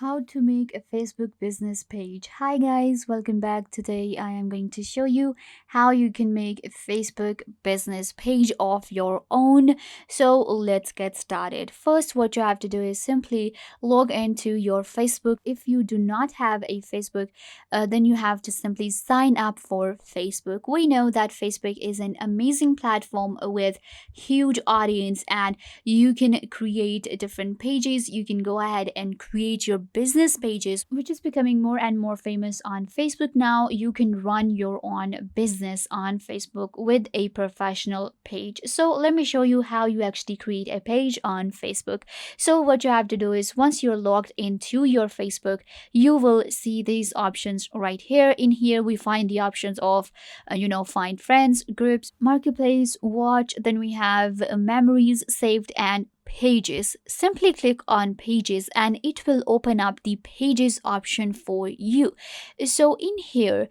How to make a Facebook business page. Hi guys, welcome back. Today I am going to show you how you can make a Facebook business page of your own. So let's get started. First, what you have to do is simply log into your Facebook. If you do not have a Facebook, then you have to simply sign up for Facebook. We know that Facebook is an amazing platform with huge audience, and you can create different pages. You can go ahead and create your business pages, which is becoming more and more famous on Facebook now. You can run your own business on Facebook with a professional page. So let me show you how you actually create a page on Facebook. So what you have to do is, once you're logged into your Facebook, you will see these options right here. In here we find the options of find friends, groups, marketplace, watch. Then we have memories saved and pages. Simply click on pages and it will open up the pages option for you. So in here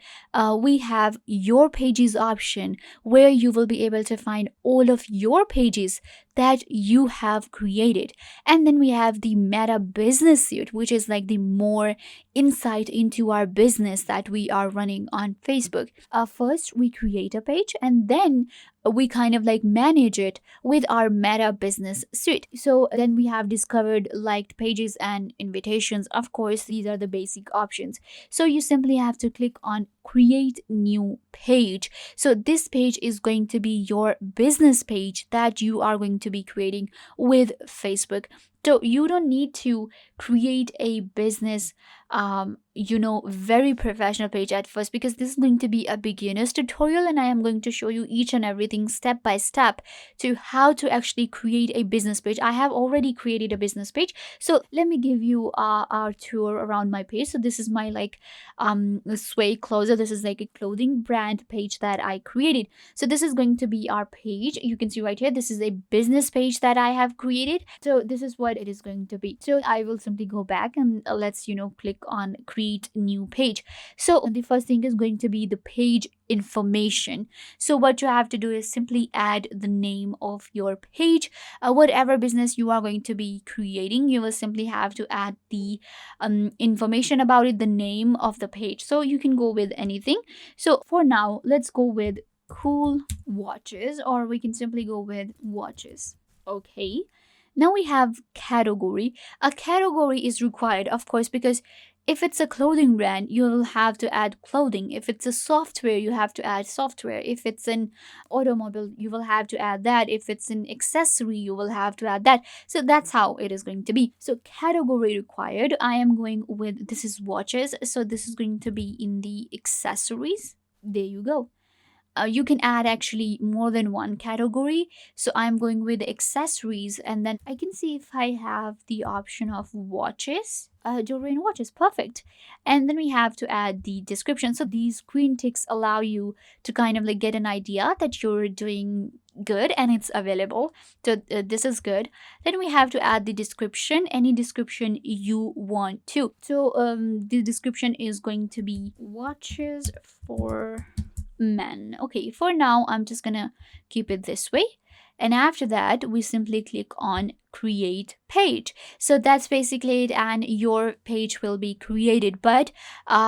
we have your pages option, where you will be able to find all of your pages that you have created. And then we have the Meta Business Suite, which is like the more insight into our business that we are running on Facebook. First we create a page, and then we kind of like manage it with our Meta Business Suite. So then we have discovered, liked pages, and invitations. Of course, these are the basic options. So you simply have to click on create new page. So this page is going to be your business page that you are going to be creating with Facebook. So you don't need to create a business very professional page at first, because this is going to be a beginner's tutorial, and I am going to show you each and everything step by step to how to actually create a business page. I have already created a business page, so let me give you our tour around my page. So this is my Sway Closer. This is like a clothing brand page that I created. So this is going to be our page. You can see right here, this is a business page that I have created. So this is what it is going to be. So I will simply go back and let's click on create new page. So the first thing is going to be the page information. So what you have to do is simply add the name of your page. Whatever business you are going to be creating, you will simply have to add the information about it, the name of the page. So you can go with anything. So for now, let's go with cool watches, or we can simply go with watches. Okay, now we have category. A category is required, of course, because if it's a clothing brand, you will have to add clothing. If it's a software, you have to add software. If it's an automobile, you will have to add that. If it's an accessory, you will have to add that. So that's how it is going to be. So category required. I am going with, this is watches. So this is going to be in the accessories. There you go. You can add actually more than one category. So I'm going with accessories, and then I can see if I have the option of watches. Jewelry and watches, perfect. And then we have to add the description. So these green ticks allow you to kind of like get an idea that you're doing good and it's available. So this is good. Then we have to add the description, any description you want to. So the description is going to be watches for men. Okay, for now I'm just gonna keep it this way, and after that we simply click on create page. So that's basically it, and your page will be created. But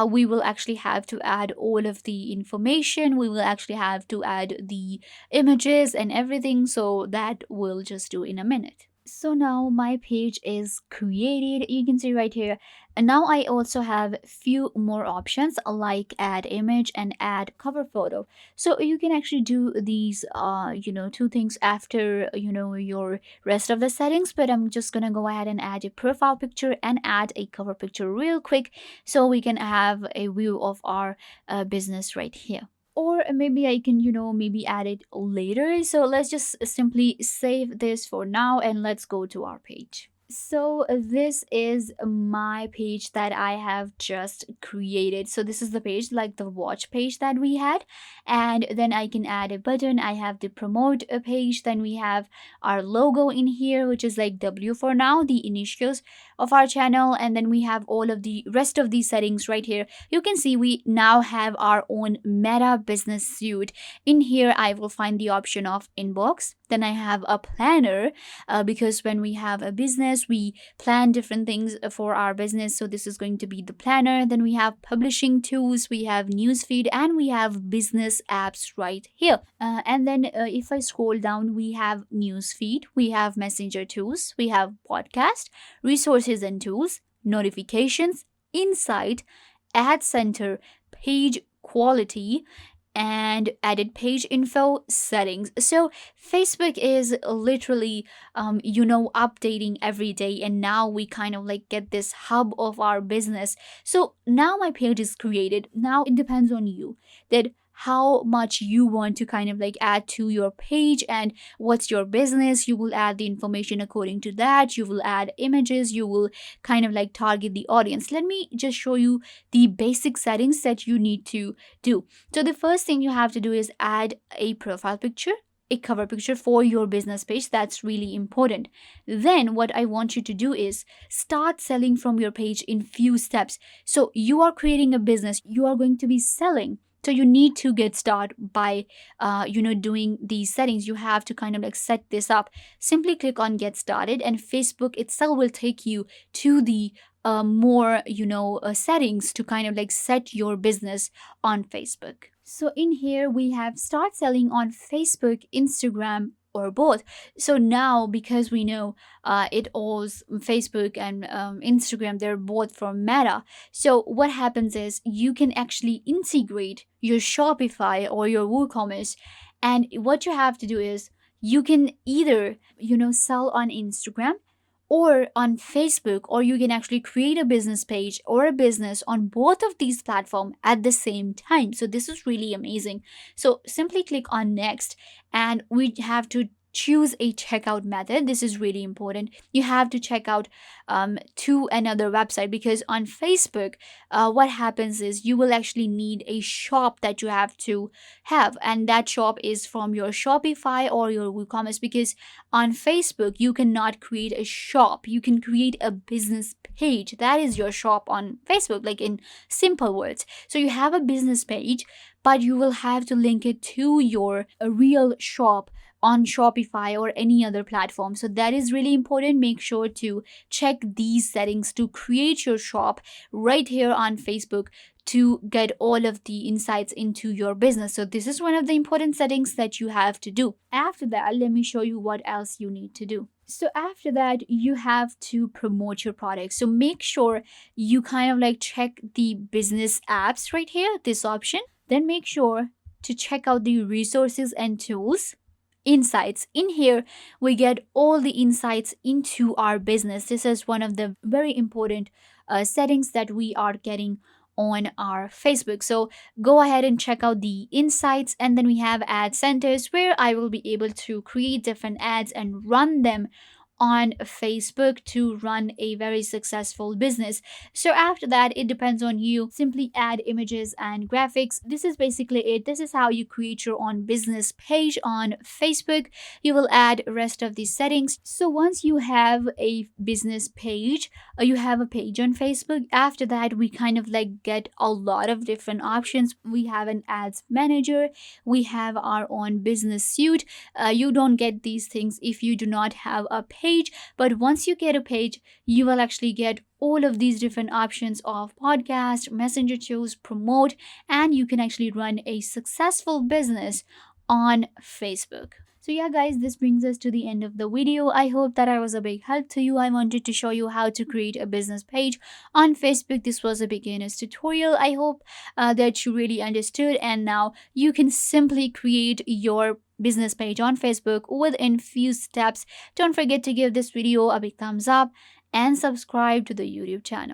we will actually have to add all of the information. We will actually have to add the images and everything, so that we'll just do in a minute. So now my page is created. You can see right here. And now I also have few more options, like add image and add cover photo. So you can actually do these two things after your rest of the settings, but I'm just gonna go ahead and add a profile picture and add a cover picture real quick, so we can have a view of our business right here. Or maybe I can maybe add it later. So let's just simply save this for now, and let's go to our page. So this is my page that I have just created. So this is the page, like the watch page that we had, and then I can add a button. I have the promote a page. Then we have our logo in here, which is like W for now, the initials of our channel. And then we have all of the rest of these settings right here. You can see we now have our own Meta Business Suite. In here I will find the option of inbox. Then I have a planner, because when we have a business, we plan different things for our business. So this is going to be the planner. Then we have publishing tools, we have newsfeed, and we have business apps right here. And then if I scroll down, we have newsfeed, we have messenger tools, we have podcast, resources and tools, notifications, insight, ad center, page quality, and edit page info, settings. So Facebook is literally updating every day, and now we kind of like get this hub of our business. So now my page is created. Now it depends on you that how much you want to kind of like add to your page and what's your business. You will add the information according to that. You will add images, you will kind of like target the audience. Let me just show you the basic settings that you need to do. So the first thing you have to do is add a profile picture, a cover picture for your business page. That's really important. Then what I want you to do is start selling from your page in few steps. So you are creating a business, you are going to be selling. So you need to get started by doing these settings. You have to kind of like set this up. Simply click on get started, and Facebook itself will take you to the more settings to kind of like set your business on Facebook. So in here we have start selling on Facebook, Instagram, or both. So now, because we know it all Facebook and Instagram, they're both from Meta. So what happens is you can actually integrate your Shopify or your WooCommerce, and what you have to do is you can either sell on Instagram or on Facebook, or you can actually create a business page or a business on both of these platforms at the same time. So this is really amazing. So simply click on next, and we have to choose a checkout method. This is really important. You have to check out to another website, because on Facebook, what happens is you will actually need a shop that you have to have, and that shop is from your Shopify or your WooCommerce, because on Facebook you cannot create a shop. You can create a business page. That is your shop on Facebook, like in simple words. So you have a business page, but you will have to link it to your real shop on Shopify or any other platform. So that is really important. Make sure to check these settings to create your shop right here on Facebook to get all of the insights into your business. So this is one of the important settings that you have to do. After that, let me show you what else you need to do. So after that, you have to promote your product. So make sure you kind of like check the business apps right here, this option. Then make sure to check out the resources and tools, insights. In here we get all the insights into our business. This is one of the very important settings that we are getting on our Facebook. So go ahead and check out the insights, and then we have ad centers, where I will be able to create different ads and run them on Facebook to run a very successful business. So after that, it depends on you. Simply add images and graphics. This is basically it. This is how you create your own business page on Facebook. You will add rest of these settings. So once you have a business page, you have a page on Facebook. After that, we kind of like get a lot of different options. We have an ads manager. We have our own business suite. You don't get these things if you do not have a page, but once you get a page, you will actually get all of these different options of podcast, messenger tools, promote, and you can actually run a successful business on Facebook. So yeah guys, this brings us to the end of the video. I hope that I was a big help to you. I wanted to show you how to create a business page on Facebook. This was a beginner's tutorial. I hope that you really understood, and now you can simply create your business page on Facebook within few steps. Don't forget to give this video a big thumbs up and subscribe to the YouTube channel.